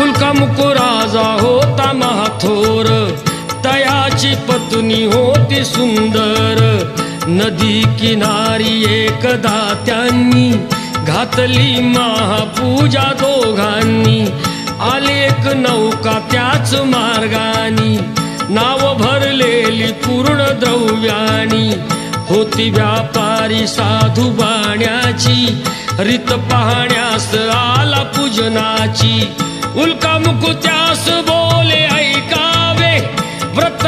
उल्कामुक राजा होता महाथोर, तयाची पत्नी होती सुंदर. नदी किनारी एकदा त्यांनी घातली महापूजा दोघांनी. आली एक नौका त्याच मार्गानी, नाव भरलेली पूर्ण द्रव्यानी. होती व्यापारी साधू बाण्याची, रीत पाहण्यास आला पूजनाची. उल्कामुक त्यास बोले ऐकावे, व्रत